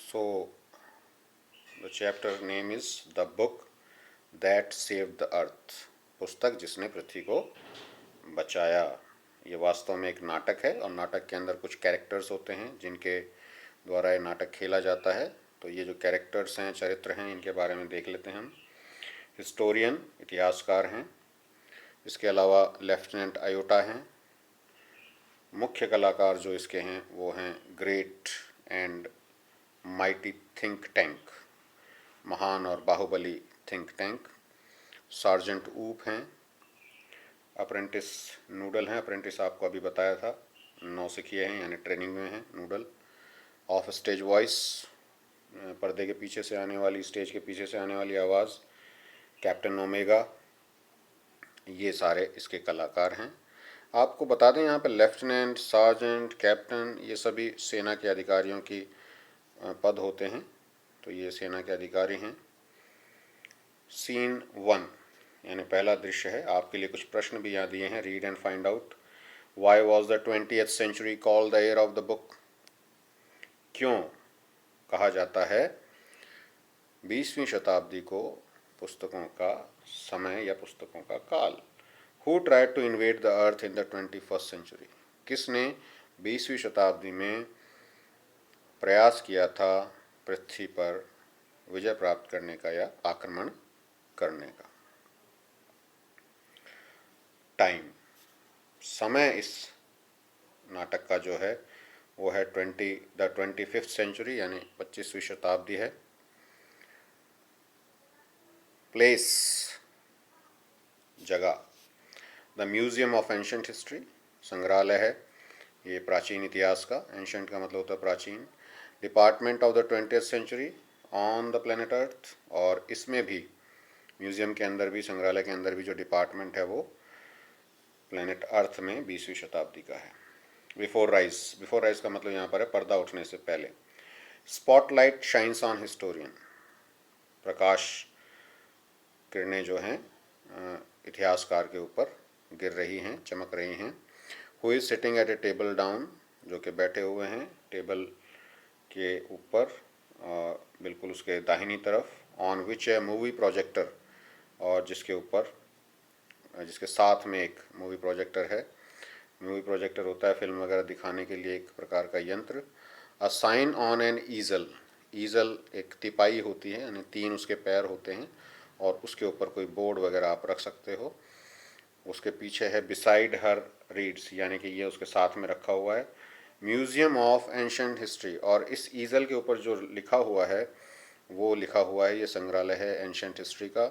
So, the chapter name is The Book That Saved the Earth. पुस्तक जिसने पृथ्वी को बचाया। ये वास्तव में एक नाटक है और नाटक के अंदर कुछ कैरेक्टर्स होते हैं जिनके द्वारा ये नाटक खेला जाता है। तो ये जो कैरेक्टर्स हैं, चरित्र हैं, इनके बारे में देख लेते हैं हम। हिस्टोरियन इतिहासकार हैं, इसके अलावा लेफ्टिनेंट आयोटा हैं। मुख्य कलाकार जो इसके हैं वो हैं great and mighty think tank, महान और बाहुबली थिंक टैंक। सार्जेंट ऊप हैं। अप्रेंटिस नूडल हैं। अप्रेंटिस आपको अभी बताया था, नौसिखिए हैं यानी ट्रेनिंग में हैं नूडल। ऑफ स्टेज वॉइस, पर्दे के पीछे से आने वाली, स्टेज के पीछे से आने वाली आवाज़, कैप्टन ओमेगा। ये सारे इसके कलाकार हैं। आपको बता दें यहाँ पे लेफ्टिनेंट, सार्जेंट, कैप्टन, ये सभी सेना के अधिकारियों की पद होते हैं। तो ये सेना के अधिकारी हैं। सीन 1 यानी पहला दृश्य है। आपके लिए कुछ प्रश्न भी यहाँ दिए हैं, read and find out. Why was the 20th century called the year of the book? क्यों कहा जाता है 20वीं शताब्दी को पुस्तकों का समय या पुस्तकों का काल? Who tried to invade the earth in the 21st century? किसने 20वीं शताब्दी में प्रयास किया था पृथ्वी पर विजय प्राप्त करने का या आक्रमण करने का? टाइम, समय इस नाटक का जो है वो है द 25th सेंचुरी यानी 25वीं शताब्दी है। प्लेस, जगह, the museum of ancient history, संग्रहालय है ये प्राचीन इतिहास का। एंशंट का मतलब होता है प्राचीन। Department of the 20th century on the planet earth, और इसमें भी म्यूजियम के अंदर भी, संग्रहालय के अंदर भी जो डिपार्टमेंट है वो प्लेनेट अर्थ में 20वीं शताब्दी का है। बिफोर राइज, बिफोर राइज का मतलब यहाँ पर है पर्दा उठने से पहले। स्पॉटलाइट शाइन्स ऑन हिस्टोरियन, प्रकाश किरणें जो हैं इतिहासकार के ऊपर गिर रही हैं, चमक रही हैं। Who is sitting at A table down, जो कि बैठे हुए हैं टेबल के ऊपर, बिल्कुल उसके दाहिनी तरफ। On which A movie projector, और जिसके ऊपर, जिसके साथ में एक मूवी प्रोजेक्टर है। मूवी प्रोजेक्टर होता है फिल्म वगैरह दिखाने के लिए एक प्रकार का यंत्र। अ साइन ऑन एन ईजल, ईजल एक तिपाई होती है यानी 3 उसके पैर होते हैं और उसके ऊपर कोई बोर्ड वगैरह आप रख सकते हो। उसके पीछे है बिसाइड हर रीड्स, यानी कि ये उसके साथ में रखा हुआ है। म्यूजियम ऑफ एंशंट हिस्ट्री, और इस ईजल के ऊपर जो लिखा हुआ है वो लिखा हुआ है, ये संग्रहालय है एंशंट हिस्ट्री का।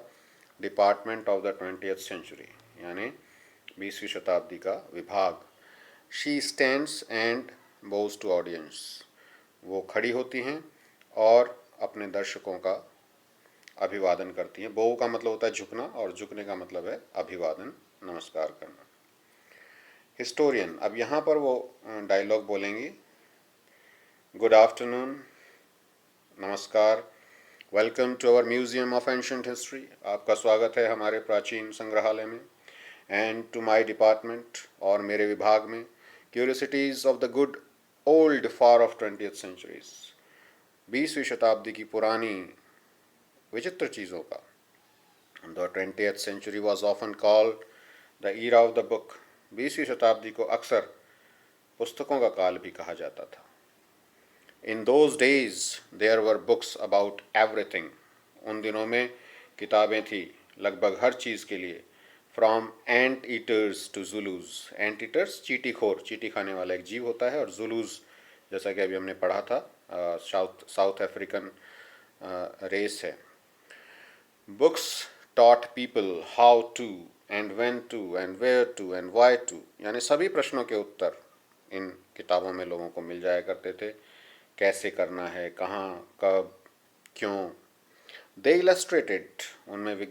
Department of the 20th century यानी 20वीं शताब्दी का विभाग। She stands and bows to audience, वो खड़ी होती हैं और अपने दर्शकों का अभिवादन करती हैं। बो का मतलब होता है झुकना और झुकने का मतलब है अभिवादन, नमस्कार करना। हिस्टोरियन, अब यहाँ पर वो डायलॉग बोलेंगी। गुड आफ्टरनून, नमस्कार। Welcome to our museum of ancient history, आपका स्वागत है हमारे प्राचीन संग्रहालय में। एंड टू माई डिपार्टमेंट, और मेरे विभाग में। Curiosities of the good old far off 20th centuries, 20वीं शताब्दी की पुरानी विचित्र चीज़ों का। The 20th century was often called the era of the book, 20वीं शताब्दी को अक्सर पुस्तकों का काल भी कहा जाता था। In those days there were books about everything, उन दिनों में किताबें थी लगभग हर चीज़ के लिए। From anteaters to Zulus, anteaters चींटी खोर, चींटी खाने वाला एक जीव होता है, और जुलूज जैसा कि अभी हमने पढ़ा था साउथ अफ्रीकन रेस है। Books taught people how to and when to and where to and why to, यानी सभी प्रश्नों के उत्तर इन किताबों में लोगों को मिल जाया करते थे। कैसे करना है, कहाँ, कब, क्यों। दे इलस्ट्रेटेड, उनमें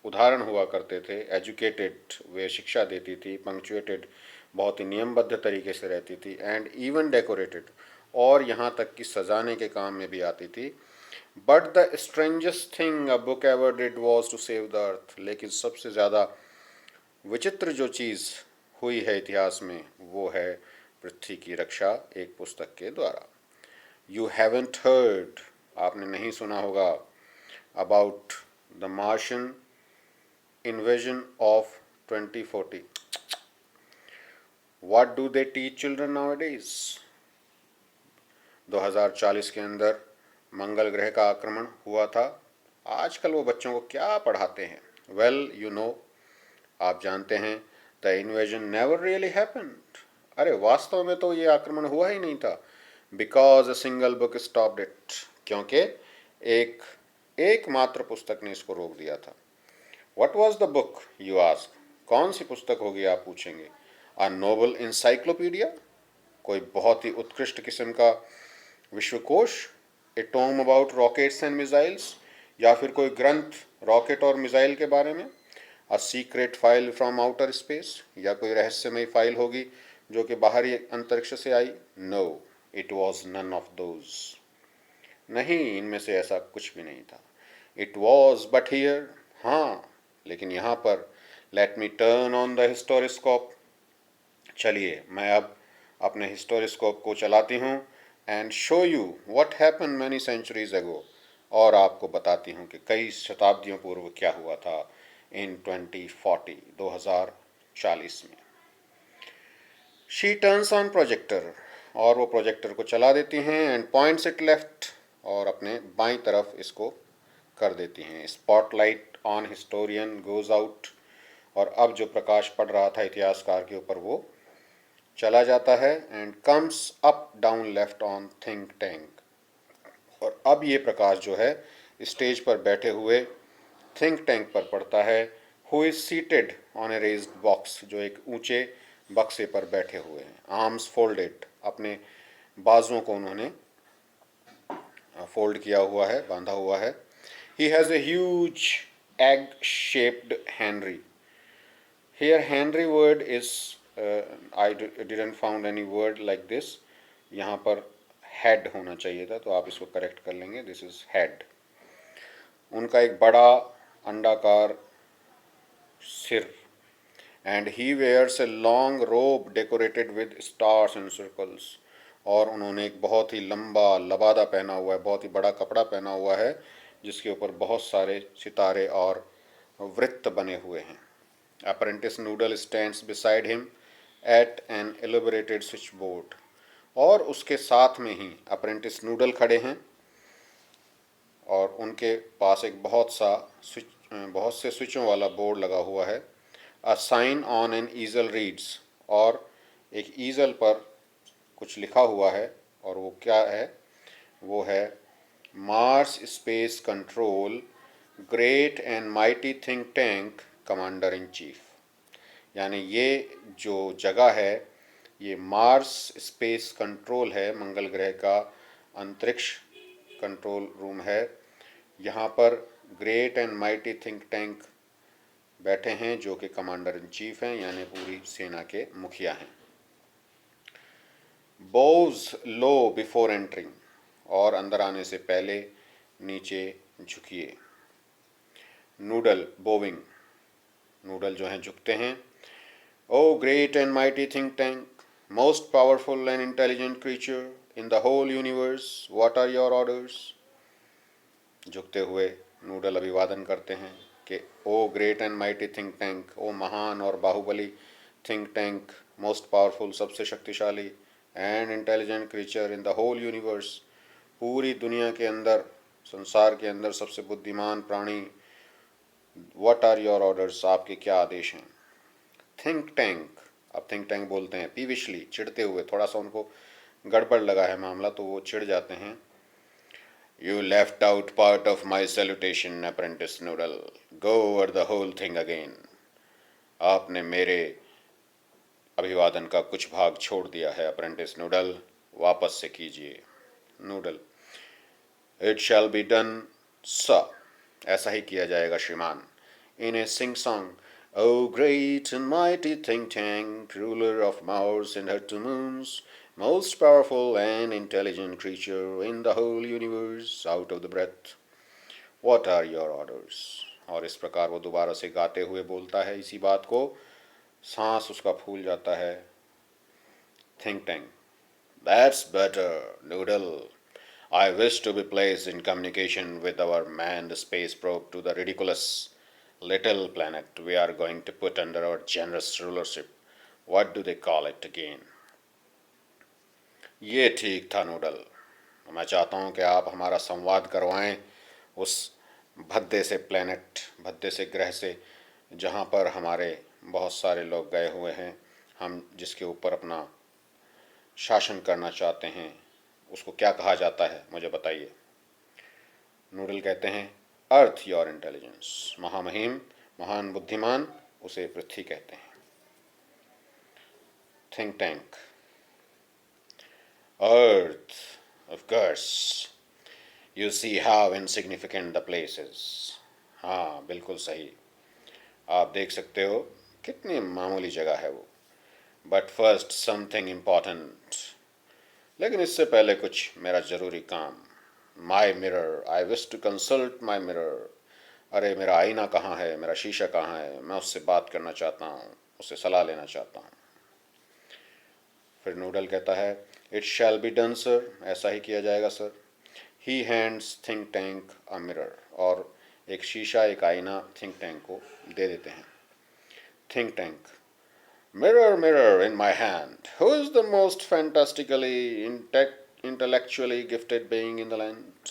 उदाहरण हुआ करते थे। एजुकेटेड, वे शिक्षा देती थी। पंक्चुएटेड, बहुत ही नियमबद्ध तरीके से रहती थी। एंड इवन डेकोरेटेड, और यहाँ तक कि सजाने के काम में भी आती थी। But the strangest thing a book ever did was to save the earth, लेकिन सबसे ज़्यादा विचित्र जो चीज़ हुई है इतिहास में वो है पृथ्वी की रक्षा एक पुस्तक के द्वारा। You haven't heard, आपने नहीं सुना होगा, about the Martian invasion of 2040. What do they teach children nowadays? 2040 के अंदर मंगल ग्रह का आक्रमण हुआ था, आजकल वो बच्चों को क्या पढ़ाते हैं? वेल यू नो, आप जानते हैं, the invasion never really happened. अरे वास्तव में तो ये आक्रमण हुआ ही नहीं था, because a single book stopped it, क्योंकि एक एकमात्र पुस्तक ने इसको रोक दिया था। What was the book you ask? कौन सी पुस्तक होगी आप पूछेंगे। अ नोबल इंसाइक्लोपीडिया, कोई बहुत ही उत्कृष्ट किस्म का विश्वकोश, a tome about rockets and missiles, या फिर कोई ग्रंथ रॉकेट और मिसाइल के बारे में। A secret file from outer space, या कोई रहस्यमय फाइल होगी जो कि बाहरी अंतरिक्ष से आई। No, it was none of those. नहीं, इनमें से ऐसा कुछ भी नहीं था। इट वॉज बट हियर, हाँ, लेकिन यहाँ पर। Let me turn on the historiscope, चलिए मैं अब अपने हिस्टोरिस्कोप को चलाती हूँ, and show you what happen many centuries ago, और आपको बताती हूँ कि कई शताब्दियों पूर्व क्या हुआ था इन 2040, 2040 में। शी टर्न्स ऑन प्रोजेक्टर, और वो प्रोजेक्टर को चला देती हैं, एंड पॉइंट्स इट लेफ्ट, और अपने बाईं तरफ इसको कर देती हैं। Spotlight on historian goes out, और अब जो प्रकाश पड़ रहा था इतिहासकार के ऊपर वो चला जाता है, and comes up down left on think tank, और अब ये प्रकाश जो है स्टेज पर बैठे हुए थिंक टैंक पर पड़ता है। Who is seated on A raised box, जो एक ऊंचे बक्से पर बैठे हुए हैं। आर्म्स फोल्डेड, अपने बाजुओं को उन्होंने फोल्ड किया हुआ है, बांधा हुआ है। He has a huge egg shaped Henry. Here Henry word is I didn't found any word like this. यहाँ पर head होना चाहिए था, तो आप इसको करेक्ट कर लेंगे, दिस इज head। उनका एक बड़ा अंडाकार सिर, and he wears a long robe decorated with stars and circles, और उन्होंने एक बहुत ही लंबा लबादा पहना हुआ है, बहुत ही बड़ा कपड़ा पहना हुआ है जिसके ऊपर बहुत सारे सितारे और वृत्त बने हुए हैं। Apprentice Noodle stands beside him at an elaborated switchboard, और उसके साथ में ही अप्रेंटिस नूडल खड़े हैं, और उनके पास एक बहुत से स्विचों वाला बोर्ड लगा हुआ है। A sign on an easel reads, और एक ईजल पर कुछ लिखा हुआ है, और वो क्या है? वो है Mars space control great and mighty think tank commander in chief. यानी ये जो जगह है ये मार्स स्पेस कंट्रोल है, मंगल ग्रह का अंतरिक्ष कंट्रोल रूम है। यहाँ पर great and mighty think tank बैठे हैं जो कि कमांडर इन चीफ हैं, यानी पूरी सेना के मुखिया हैं। बोज लो बिफोर एंटरिंग, और अंदर आने से पहले नीचे झुकिए। नूडल बोविंग, नूडल जो हैं झुकते हैं। O great and mighty think tank, most powerful and intelligent creature in the whole universe, what are your orders? झुकते हुए नूडल अभिवादन करते हैं कि O great and mighty think tank, ओ महान और बाहुबली थिंक टैंक, मोस्ट पावरफुल सबसे शक्तिशाली, and intelligent creature in the whole universe, पूरी दुनिया के अंदर, संसार के अंदर सबसे बुद्धिमान प्राणी, व्हाट आर योर ऑर्डर्स, आपके क्या आदेश हैं। थिंक टैंक, अब थिंक टैंक बोलते हैं पीविशली, चिढ़ते हुए, थोड़ा सा उनको गड़बड़ लगा है मामला तो वो चिढ़ जाते हैं। You left out part of my salutation apprentice Noodle, go over the whole thing again. आपने मेरे अभिवादन का कुछ भाग छोड़ दिया है अप्रेंटिस नूडल, वापस से कीजिए। Noodle, it shall be done sir, ऐसा ही किया जाएगा श्रीमान। In a sing song, O great and mighty think tank, ruler of Mars and her two moons, most powerful and intelligent creature in the whole universe, out of the breath, what are your orders? और इस प्रकार वो दोबारा से गाते हुए बोलता है इसी बात को, सांस उसका फूल जाता है। Think tank, That's better, Noodle. I wish to be placed in communication with our manned space probe to the ridiculous little planet we are going to put under our generous rulership. What do they call it again? ये ठीक था noodle. मैं चाहता हूँ कि आप हमारा संवाद करवाएं उस भद्दे से प्लेनेट, भद्दे से ग्रह से, जहाँ पर हमारे बहुत सारे लोग गए हुए हैं, हम जिसके ऊपर अपना शासन करना चाहते हैं। उसको क्या कहा जाता है मुझे बताइए। नूडल कहते हैं अर्थ योर इंटेलिजेंस, महामहिम, महान बुद्धिमान, उसे पृथ्वी कहते हैं। Think tank, earth, of course, you see how insignificant the place is. हाँ, बिल्कुल सही, आप देख सकते हो कितनी मामूली जगह है वो। बट फर्स्ट समथिंग इम्पॉर्टेंट, लेकिन इससे पहले कुछ मेरा ज़रूरी काम। My mirror, I wish to consult my mirror. अरे मेरा आईना कहाँ है, मेरा शीशा कहाँ है, मैं उससे बात करना चाहता हूँ, उससे सलाह लेना चाहता हूँ। फिर नूडल कहता है it shall be done sir, ऐसा ही किया जाएगा sir. He hands think tank a mirror, और एक शीशा, एक आईना थिंक टैंक को दे देते हैं। Think tank, mirror mirror in my hand, who is the most fantastically intellectually gifted being in the land.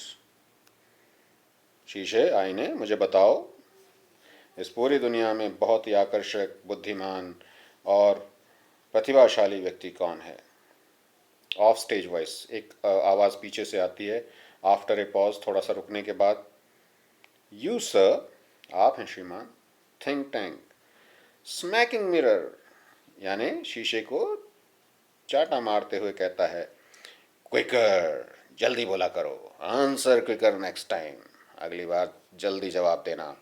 शीशे, आईने, मुझे बताओ इस पूरी दुनिया में बहुत ही आकर्षक, बुद्धिमान और प्रतिभाशाली व्यक्ति कौन है। ऑफ स्टेज वॉइस, एक आवाज़ पीछे से आती है आफ्टर ए पॉज, थोड़ा सा रुकने के बाद। यू सर, आप हैं श्रीमान। थिंक टैंक, स्मैकिंग मिरर, यानी शीशे को चाटा मारते हुए कहता है क्विकर, जल्दी बोला करो, आंसर क्विकर नेक्स्ट टाइम, अगली बार जल्दी जवाब देना।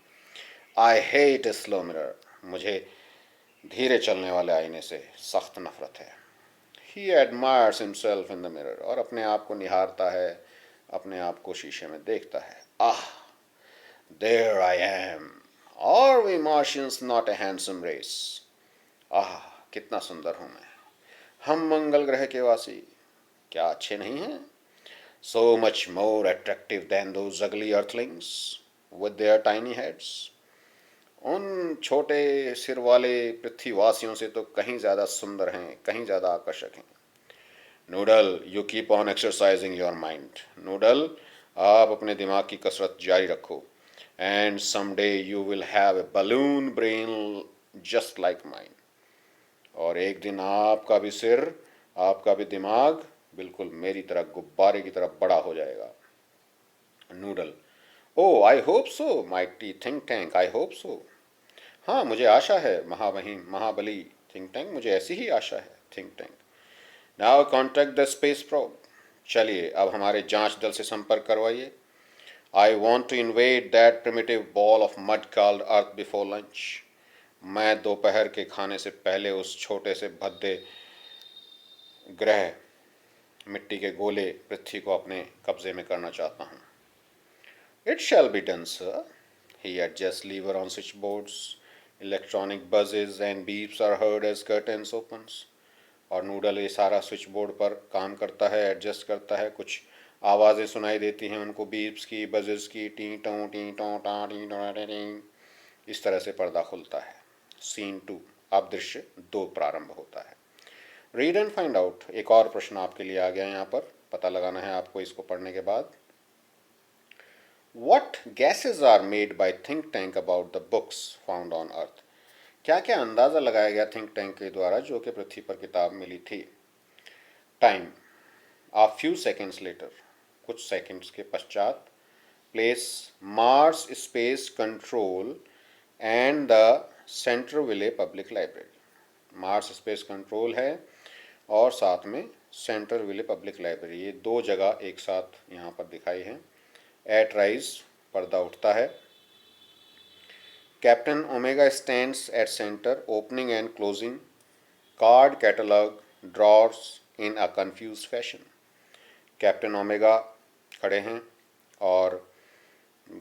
आई हेट स्लो मिरर, मुझे धीरे चलने वाले आईने से सख्त नफरत है। He admires himself in the mirror, और अपने आप को निहारता है, अपने आप को शीशे में देखता है। आह, देयर आई एम, और we Martians not a handsome race. आह, कितना सुंदर हूँ मैं, हम मंगल ग्रह के वासी क्या अच्छे नहीं हैं? So much more attractive than those ugly earthlings with their tiny heads. उन छोटे सिर वाले पृथ्वीवासियों से तो कहीं ज़्यादा सुंदर हैं, कहीं ज़्यादा आकर्षक हैं। Noodle, you keep on exercising your mind. Noodle, आप अपने दिमाग की कसरत जारी रखो। And someday you will have a balloon brain just like mine, और एक दिन आपका भी सिर, आपका भी दिमाग बिल्कुल मेरी तरह गुब्बारे की तरह बड़ा हो जाएगा। Noodle, oh I hope so mighty think tank, I hope so. हाँ, मुझे आशा है महामहिम, महाबली थिंक टैंक, मुझे ऐसी ही आशा है think tank. Now contact the space probe, चलिए अब हमारे जांच दल से संपर्क करवाइए। I want to invade that primitive ball of mud called earth before lunch. मैं दोपहर के खाने से पहले उस छोटे से भद्दे ग्रह, मिट्टी के गोले पृथ्वी को अपने कब्जे में करना चाहता हूँ। It shall be done sir. He adjust lever on switch boards, electronic buzzes and beeps are heard as curtains opens। और नूडल ये सारा स्विच बोर्ड पर काम करता है, एडजस्ट करता है, कुछ आवाज़ें सुनाई देती हैं उनको, बीप्स की, बजेस की, टी टों टी टों टा टी टों टी टी। इस तरह से पर्दा खुलता है। सीन 2, अब दृश्य 2 प्रारंभ होता है। रीड एंड फाइंड आउट, एक और प्रश्न आपके लिए आ गया यहाँ पर, पता लगाना है आपको इसको पढ़ने के बाद। What guesses are made by think tank about the books found on earth? क्या क्या अंदाज़ा लगाया गया थिंक टैंक के द्वारा जो कि पृथ्वी पर किताब मिली थी। Time, a few seconds later, कुछ सेकंड्स के पश्चात। Place, Mars space control and the Centerville public library. Mars space control है और साथ में सेंट्रविले पब्लिक लाइब्रेरी, ये 2 जगह एक साथ यहाँ पर दिखाई हैं। एट राइज, पर्दा उठता है। Captain omega stands at centre, opening and closing card catalogue drawers in a confuse fashion. Captain omega खड़े हैं और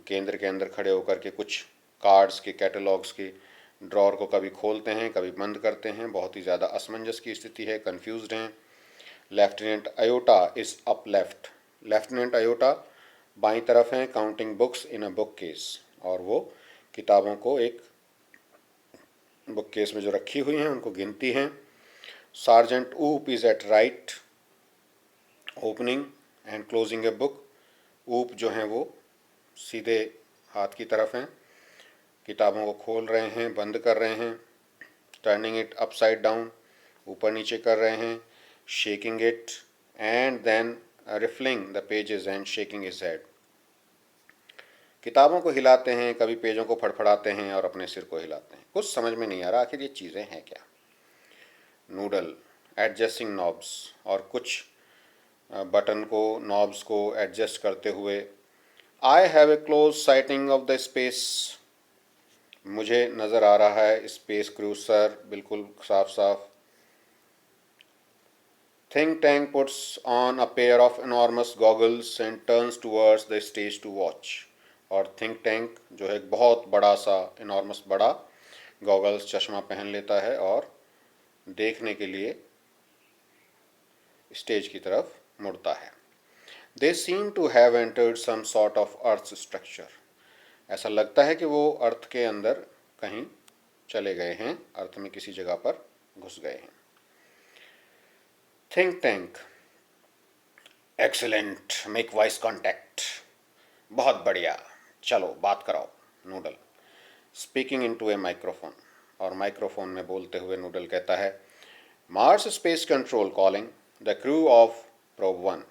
केंद्र के अंदर खड़े होकर के कुछ कार्ड्स के, कैटलॉग्स की ड्रॉर को कभी खोलते हैं, कभी बंद करते हैं। बहुत ही ज़्यादा असमंजस की स्थिति है, कंफ्यूज्ड हैं। Lieutenant Iota is up left, lieutenant Iota बाईं तरफ हैं, counting books in a bookcase, और वो किताबों को एक बुक केस में जो रखी हुई हैं उनको गिनती हैं। Sergeant Oop is at right opening and closing a book. Oop जो हैं वो सीधे हाथ की तरफ हैं, किताबों को खोल रहे हैं, बंद कर रहे हैं। टर्निंग इट अपसाइड डाउन, ऊपर नीचे कर रहे हैं। Shaking it and then riffling the pages and shaking his head. किताबों को हिलाते हैं, कभी पेजों को फड़फड़ाते हैं और अपने सिर को हिलाते हैं। कुछ समझ में नहीं आ रहा आखिर ये चीज़ें हैं क्या। नूडल एडजस्टिंग नॉब्स, और कुछ बटन को, नॉब्स को एडजस्ट करते हुए। I have a close sighting of the space, मुझे नज़र आ रहा है स्पेस क्रूज सर, बिल्कुल साफ साफ। Think tank puts on a pair of enormous goggles and turns towards the stage to watch. और थिंक टैंक जो है एक बहुत बड़ा सा इनॉर्मस बड़ा गॉगल्स चश्मा पहन लेता है और देखने के लिए स्टेज की तरफ मुड़ता है। They seem to have entered some sort of earth structure, ऐसा लगता है कि वो अर्थ के अंदर कहीं चले गए हैं, अर्थ में किसी जगह पर घुस गए हैं। Think tank excellent, make voice contact, बहुत बढ़िया, चलो बात कराओ। नूडल स्पीकिंग इनटू ए माइक्रोफोन, और माइक्रोफोन में बोलते हुए नूडल कहता है, Mars space control calling the crew of probe 1।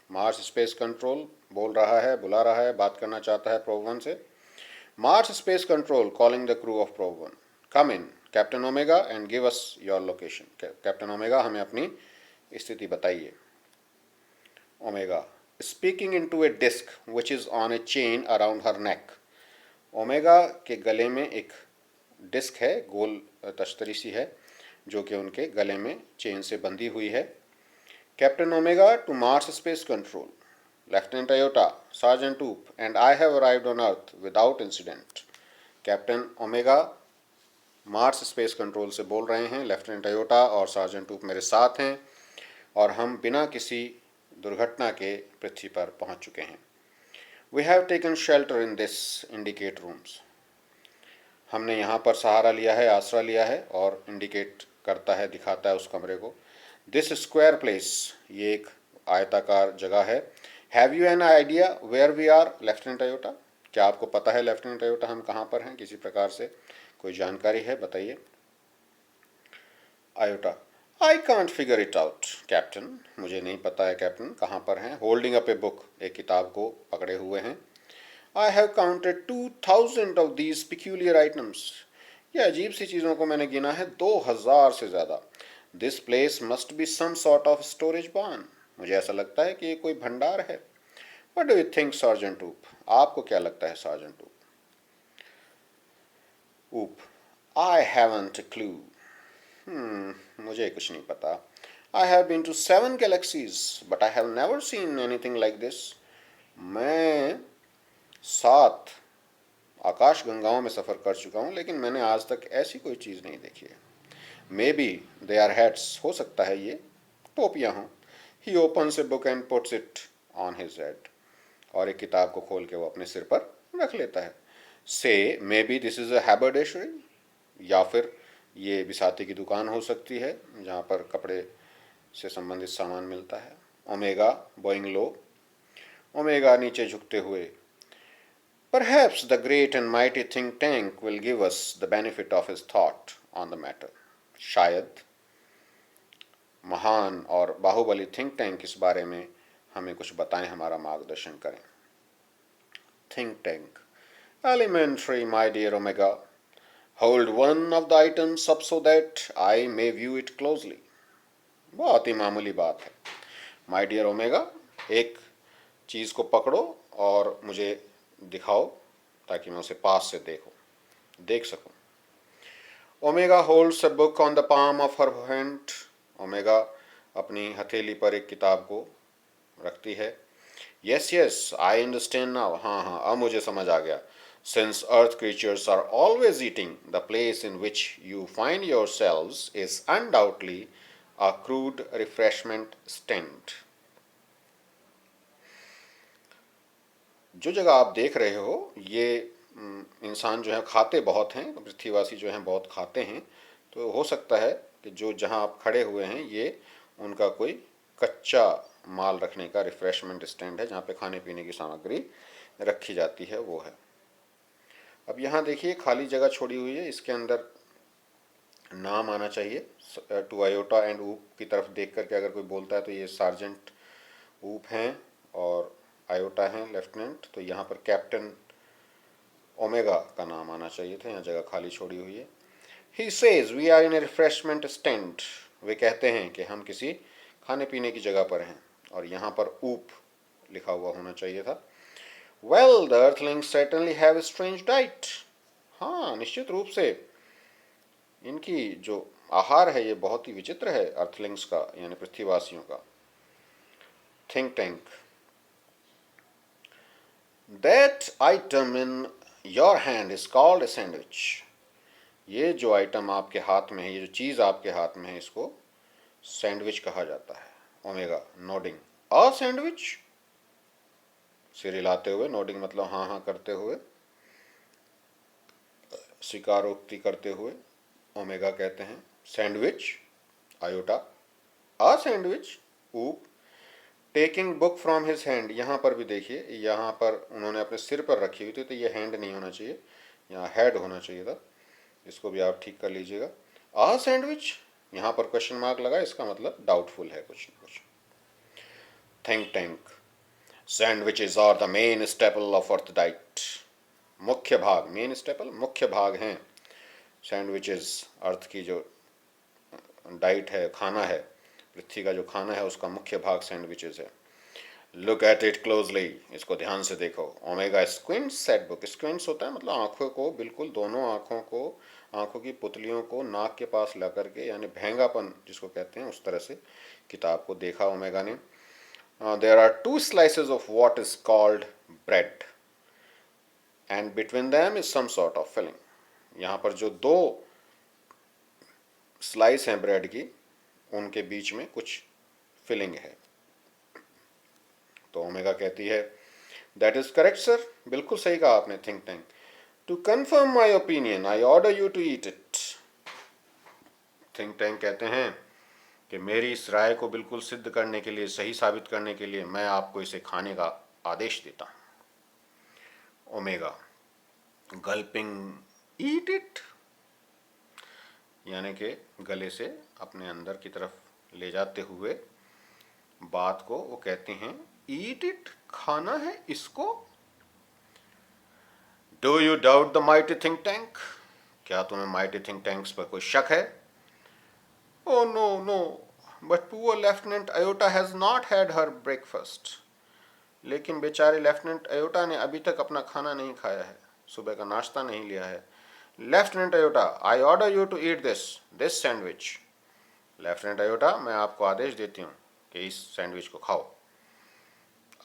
Mars space control बोल रहा है, बुला रहा है, बात करना चाहता है प्रोब 1 से। Mars space control calling the crew of probe 1, come in captain Omega and give us your location. Captain Omega हमें अपनी स्थिति बताइए। Omega speaking into a disc which is on a chain around her neck. Omega के गले में एक disc है, गोल तश्तरी सी है, जो कि उनके गले में चेन से बंधी हुई है। Captain Omega to Mars space control, Lieutenant Iota, Sergeant Oop and I have arrived on Earth without incident. Captain Omega Mars space control से बोल रहे हैं, लेफ्टिनेंट अयोटा और सार्जेंट ऊप मेरे साथ हैं और हम बिना किसी दुर्घटना के पृथ्वी पर पहुंच चुके हैं। We have taken shelter in this indicate rooms, हमने यहाँ पर सहारा लिया है, आसरा लिया है, और इंडिकेट करता है, दिखाता है उस कमरे को। दिस स्क्वायर प्लेस, ये एक आयताकार जगह है। Have you an idea where we are lieutenant Iota, क्या आपको पता है लेफ्टिनेंट अयोटा हम कहाँ पर हैं, किसी प्रकार से कोई जानकारी है, बताइए। Iota I can't figure it out captain, मुझे नहीं पता है कैप्टन कहाँ पर हैं। होल्डिंग अप ए बुक, एक किताब को पकड़े हुए हैं। I have counted 2000 of these peculiar items, ये अजीब सी चीज़ों को मैंने गिना है 2000 से ज़्यादा। This place must be some sort of storage barn, मुझे ऐसा लगता है कि ये कोई भंडार है। What do you think sergeant ऊप, आपको क्या लगता है सार्जेंट ऊप। ऊप आई हैवंट क्लू, मुझे कुछ नहीं पता। I have been to 7 galaxies but I have never seen anything like this, मैं 7 आकाश गंगाओं में सफ़र कर चुका हूँ लेकिन मैंने आज तक ऐसी कोई चीज़ नहीं देखी है। Maybe they are hats, हो सकता है ये टोपियाँ हों। He opens a book and puts it on his head, और एक किताब को खोल के वो अपने सिर पर रख लेता है। Says maybe this is a haberdashery, या फिर ये बिसाती की दुकान हो सकती है जहाँ पर कपड़े से संबंधित सामान मिलता है। ओमेगा बोइंग लो, ओमेगा नीचे झुकते हुए, Perhaps the great and mighty think tank will give us the benefit of his thought on the matter. शायद महान और बाहुबली थिंक टैंक इस बारे में हमें कुछ बताएं, हमारा मार्गदर्शन करें। Think tank elementary, my dear Omega. Hold one of the items up so that I may view it closely. बहुत ही मामूली बात है। माई डियर ओमेगा, एक चीज़ को पकड़ो और मुझे दिखाओ ताकि मैं उसे पास से देख सकूं। Omega holds a book on the palm of her hand, Omega अपनी हथेली पर एक किताब को रखती है। Yes yes I understand now, हाँ हाँ अब मुझे समझ आ गया। Since earth creatures are always eating, the place in which you find yourselves is undoubtedly a crude refreshment stand. जो जगह आप देख रहे हो ये इंसान जो है खाते बहुत हैं, पृथ्वीवासी जो हैं बहुत खाते हैं, तो हो सकता है कि जो जहाँ आप खड़े हुए हैं ये उनका कोई कच्चा माल रखने का रिफ्रेशमेंट स्टैंड है, जहाँ पे खाने पीने की सामग्री रखी जाती है, वो है। अब यहाँ देखिए खाली जगह छोड़ी हुई है, इसके अंदर नाम आना चाहिए। टू आयोटा एंड ऊप की तरफ देख करके अगर कोई बोलता है तो ये सार्जेंट ऊप हैं और आयोटा हैं लेफ्टिनेंट, तो यहाँ पर कैप्टन ओमेगा का नाम आना चाहिए था, यहाँ जगह खाली छोड़ी हुई है। He says we are in a refreshment stand, वे कहते हैं कि हम किसी खाने पीने की जगह पर हैं, और यहाँ पर ऊप लिखा हुआ होना चाहिए था। Well the Earthlings certainly have a strange diet, हाँ निश्चित रूप से इनकी जो आहार है ये बहुत ही विचित्र है अर्थलिंग्स का, यानी पृथ्वीवासियों का। Think tank, that item in your hand is called a sandwich, ये जो आइटम आपके हाथ में है, ये जो चीज़ आपके हाथ में है, इसको सैंडविच कहा जाता है। ओमेगा नोडिंग, अ सैंडविच, सिर हिलाते हुए, नोडिंग मतलब हाँ हाँ करते हुए, स्वीकारोक्ति करते हुए ओमेगा कहते हैं। सैंडविच आयोटा, अ सैंडविच ऊप, taking book from his hand, यहाँ पर भी देखिए यहाँ पर उन्होंने अपने सिर पर रखी हुई थी, तो ये हैंड नहीं होना चाहिए, यहाँ हेड होना चाहिए था, इसको भी आप ठीक कर लीजिएगा। आ सैंडविच, यहाँ पर क्वेश्चन मार्क लगा, इसका मतलब डाउटफुल है कुछ न कुछ। Think tank, sandwiches are the main staple of earth diet, मुख्य भाग, मेन स्टेपल मुख्य भाग हैं सैंडविचेस, अर्थ की जो डाइट है, खाना है, पृथ्वी का जो खाना है उसका मुख्य भाग सैंडविचेस है। लुक एट इट क्लोजली, इसको ध्यान से देखो। Omega squints set book, squints होता है मतलब आंखों को बिल्कुल, दोनों आंखों को, आंखों की पुतलियों को नाक के पास ला करके, यानी भेंगापन जिसको कहते हैं, उस तरह से किताब को देखा ओमेगा ने। There are two slices of what is called bread and between them is some sort of filling, यहाँ पर जो दो स्लाइस हैं ब्रेड की, उनके बीच में कुछ फिलिंग है। तो ओमेगा कहती है दैट इज करेक्ट सर, बिल्कुल सही कहा आपने think tank. To confirm my opinion I order you to eat it, think tank कहते हैं कि मेरी इस राय को बिल्कुल सिद्ध करने के लिए, सही साबित करने के लिए मैं आपको इसे खाने का आदेश देता हूं। ओमेगा गल्पिंग ईट इट, यानी कि गले से अपने अंदर की तरफ ले जाते हुए बात को वो कहते हैं ईट इट, खाना है इसको। Do you doubt the mighty think tank, क्या तुम्हें माइटी थिंक टैंक्स पर कोई शक है? Oh no no, but poor lieutenant Iota has not had her breakfast, लेकिन बेचारे लेफ्टिनेंट अयोटा ने अभी तक अपना खाना नहीं खाया है, सुबह का नाश्ता नहीं लिया है। Lieutenant Iota I order you to eat this sandwich, lieutenant Iota मैं आपको आदेश देती हूँ कि इस सैंडविच को खाओ।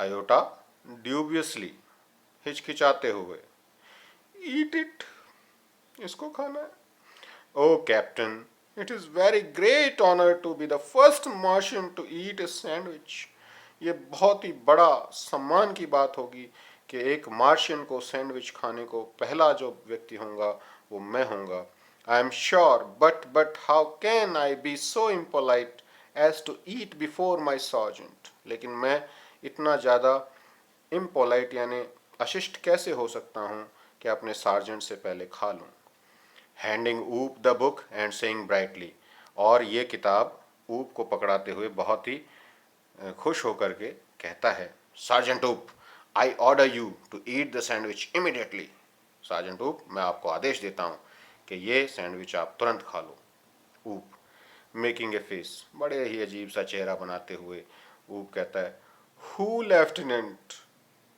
अयोटा ड्यूबियसली, हिचकिचाते हुए, ईट इट, इसको खाना है। O Captain, it is very great honour to be the first Martian to eat a sandwich, ये बहुत ही बड़ा सम्मान की बात होगी कि एक मार्शियन को सैंडविच खाने को पहला जो व्यक्ति होगा वो मैं होऊंगा। I am sure, but how can I be so impolite as to eat before my sergeant, लेकिन मैं इतना ज़्यादा इम्पोलाइट यानी अशिष्ट कैसे हो सकता हूँ कि अपने सार्जेंट से पहले खा लूँ। हैंडिंग ऊप the book and saying brightly, और ये किताब ऊप को पकड़ाते हुए बहुत ही खुश होकर के कहता है, sergeant Oop I order you to eat the sandwich immediately, sergeant Oop मैं आपको आदेश देता हूँ कि ये सैंडविच आप तुरंत खा लो। ऊप मेकिंग ए फेस, बड़े ही अजीब सा चेहरा बनाते हुए ऊप कहता है, who lieutenant,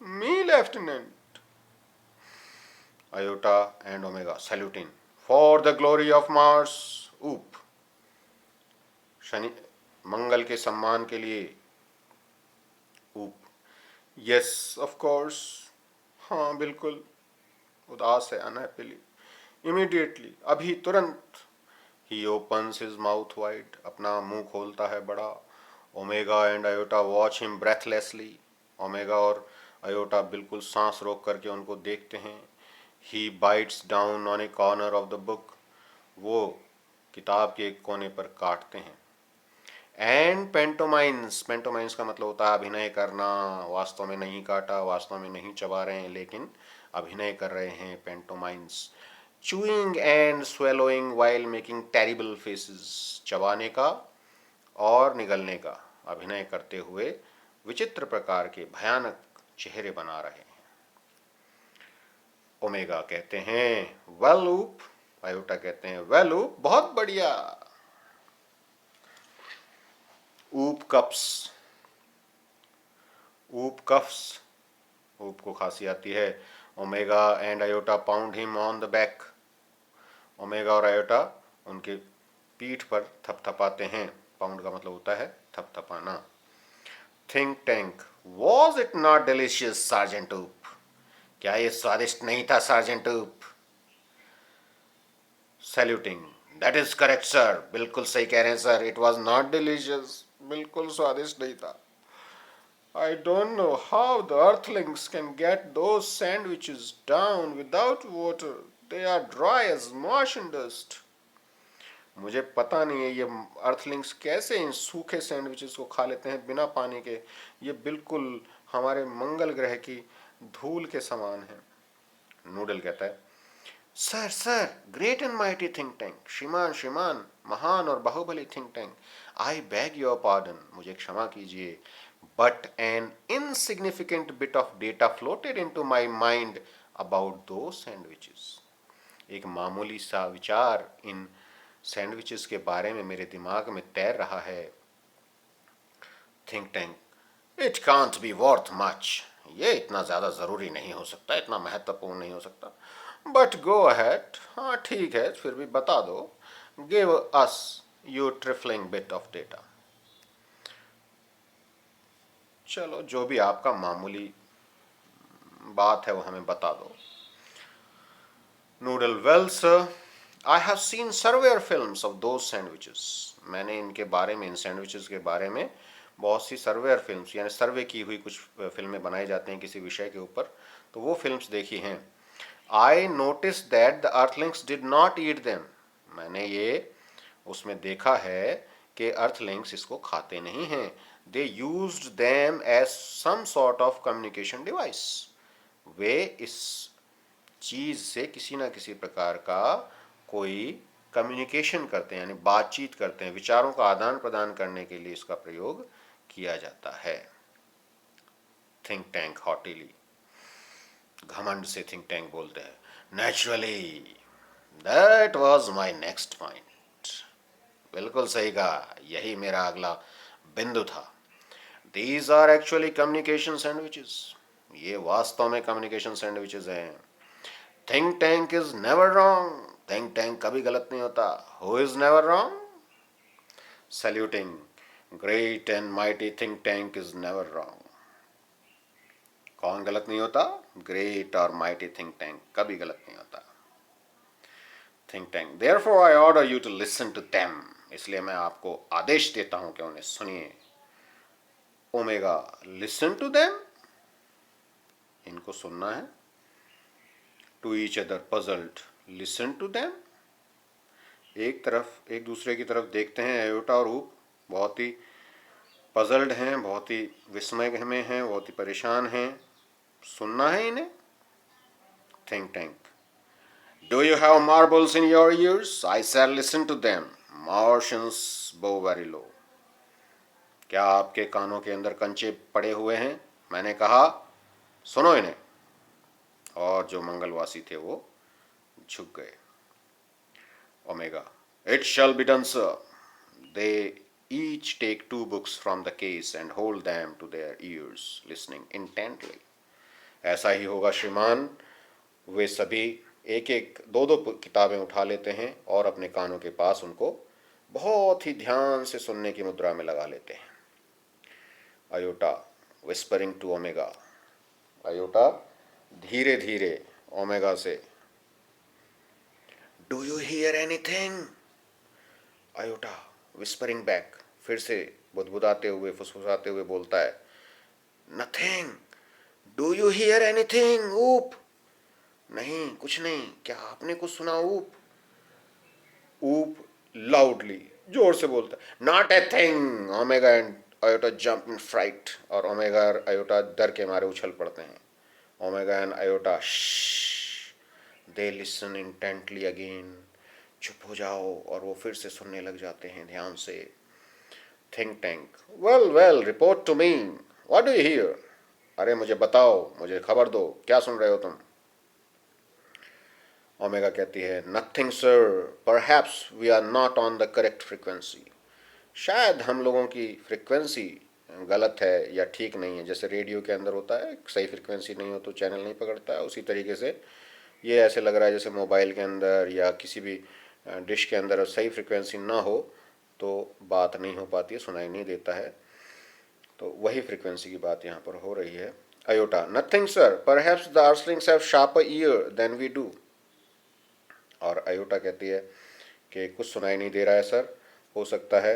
me lieutenant. Iota and Omega saluting, for the glory of Mars Oop, Shani मंगल के सम्मान के लिए ऊप, यस ऑफ कोर्स, हाँ बिल्कुल, उदास है, अनहैप्पीली, इमीडिएटली अभी तुरंत। He opens his mouth wide, अपना मुंह खोलता है बड़ा। Omega and Iota watch him breathlessly, Omega और अयोटा बिल्कुल सांस रोक करके उनको देखते हैं। He bites down on a corner of the book, वो किताब के एक कोने पर काटते हैं। एंड पेंटोमाइंस, पेंटोमाइंस का मतलब होता है अभिनय करना। वास्तव में नहीं काटा, वास्तव में नहीं चबा रहे हैं, लेकिन अभिनय कर रहे हैं, pantomimes. Chewing and swallowing while making terrible faces, चबाने का और निगलने का अभिनय करते हुए विचित्र प्रकार के भयानक चेहरे बना रहे हैं। ओमेगा कहते हैं वेल ऊप, आयोटा कहते हैं वेल ऊप, बहुत बढ़िया। ऊप कप्स, ऊप कफ्स, ऊप को खांसी आती है। Omega and iota pound him on the back, omega और आयोटा उनके पीठ पर थपथपाते हैं। पाउंड का मतलब होता है थपथपाना। Think tank, was it not delicious Sergeant Oop, क्या ये स्वादिष्ट नहीं था Sergeant Oop. Saluting, that is correct sir, बिल्कुल सही कह रहे हैं sir, it was not delicious, बिल्कुल स्वादिष्ट नहीं था। I don't know how the earthlings can get those sandwiches down without water. They are dry as marsh and dust. मुझे पता नहीं है ये अर्थलिंग्स कैसे इन सूखे सैंडविचेस को खा लेते हैं बिना पानी के। ये बिल्कुल हमारे मंगल ग्रह की धूल के समान है। नूडल कहता है sir sir, great and mighty think tank, श्रीमान श्रीमान, महान और बाहुबली think tank, I beg your pardon, मुझे क्षमा कीजिए, but an insignificant bit of data floated into my mind about दो सैंडविचेस, एक मामूली सा विचार इन सैंडविचेस के बारे में मेरे दिमाग में तैर रहा है। Think tank, it can't be worth much, ये इतना ज़्यादा ज़रूरी नहीं हो सकता, इतना महत्वपूर्ण नहीं हो सकता, बट गो अहेड, हाँ ठीक है, फिर भी बता दो। Give us you trifling bit of data, चलो जो भी आपका मामूली बात है वो हमें बता दो। Noodle, well sir, I have seen surveyor films of दो सैंडविचेस, मैंने इनके बारे में, इन सैंडविचेस के बारे में बहुत सी सर्वेयर फिल्म्स, यानी सर्वे की हुई कुछ फिल्में बनाई जाती हैं किसी विषय के ऊपर, तो वो फिल्म्स देखी हैं। I notice that the Earthlings did not eat them, मैंने ये उसमें देखा है कि अर्थलिंग्स इसको खाते नहीं हैं। They used them as some sort of communication device, वे इस चीज़ से किसी ना किसी प्रकार का कोई कम्युनिकेशन करते हैं, यानी बातचीत करते हैं, विचारों का आदान प्रदान करने के लिए इसका प्रयोग किया जाता है। थिंक टैंक हॉटिली, घमंड से थिंक टैंक बोलते हैं, naturally that was my next point, बिल्कुल सही कहा, यही मेरा अगला बिंदु था। These are actually communication sandwiches, ये वास्तव में कम्युनिकेशन सैंडविचेस हैं। Think tank is never wrong, think tank कभी गलत नहीं होता। Who is never wrong? Saluting, great and mighty think tank is never wrong, कौन गलत नहीं होता? ग्रेट और माइटी थिंक टैंक कभी गलत नहीं होता। Think tank, therefore I order you to listen to them, इसलिए मैं आपको आदेश देता हूं कि उन्हें सुनिए। ओमेगा, लिसन टू देम, इनको सुनना है। To each other puzzled, listen to them, एक तरफ, एक दूसरे की तरफ देखते हैं। आयोटा और ऊप बहुत ही पजल्ड हैं, बहुत ही विस्मय में हैं, बहुत ही परेशान हैं, सुनना है इन्हें। Think tank, do you have marbles in your ears? I said listen to them, Martians bow very लो, क्या आपके कानों के अंदर कंचे पड़े हुए हैं? मैंने कहा सुनो इन्हें, और जो मंगलवासी थे वो झुक गए। Omega, it shall be done sir, they each take two books from the case and hold them to their ears, listening intently. ऐसा ही होगा श्रीमान, वे सभी एक एक दो दो किताबें उठा लेते हैं और अपने कानों के पास उनको बहुत ही ध्यान से सुनने की मुद्रा में लगा लेते हैं। Iota whispering to Omega, Iota धीरे धीरे ओमेगा से, do you hear anything? Iota whispering back, फिर से बुदबुदाते हुए, फुसफुसाते हुए बोलता है, nothing, do you hear anything Oop? नहीं, कुछ नहीं। क्या आपने कुछ सुना ऊप? ऊप लाउडली, जोर से बोलता है, not a thing. Omega and Iota jump in fright, और ओमेगा और आयोटा डर के मारे उछल पड़ते हैं। Omega and Iota, they listen intently again, चुप हो जाओ, और वो फिर से सुनने लग जाते हैं ध्यान से। Think tank, well well, report to me, what do you hear? अरे मुझे बताओ, मुझे खबर दो, क्या सुन रहे हो तुम? ओमेगा कहती है, nothing sir, perhaps we are not on the correct frequency. शायद हम लोगों की फ्रिक्वेंसी गलत है या ठीक नहीं है। जैसे रेडियो के अंदर होता है, सही फ्रिक्वेंसी नहीं हो तो चैनल नहीं पकड़ता है, उसी तरीके से ये ऐसे लग रहा है जैसे मोबाइल के अंदर या किसी भी डिश के अंदर सही फ्रिक्वेंसी ना हो तो बात नहीं हो पाती है, सुनाई नहीं देता है। तो वही फ्रिक्वेंसी की बात यहाँ पर हो रही है। Iota, nothing sir, perhaps the earthlings have sharper ear than we do. और अयोटा कहती है कि कुछ सुनाई नहीं दे रहा है सर, हो सकता है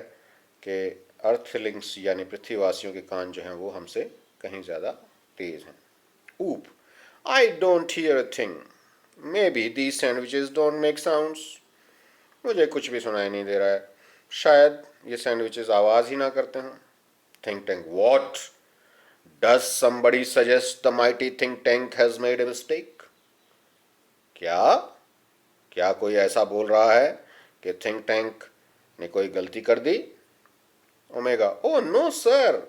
कि अर्थलिंग्स यानी पृथ्वीवासियों के कान जो हैं वो हमसे कहीं ज़्यादा तेज़ हैं। ऊप, I don't hear a thing, may be these sandwiches don't make sounds. मुझे कुछ भी सुनाई नहीं दे रहा है, शायद ये सैंडविचेस आवाज़ ही ना करते हों। Think tank, what? Does somebody suggest the mighty think tank has made a mistake? क्या क्या कोई ऐसा बोल रहा है कि थिंक टैंक ने कोई गलती कर दी? Omega, oh no sir,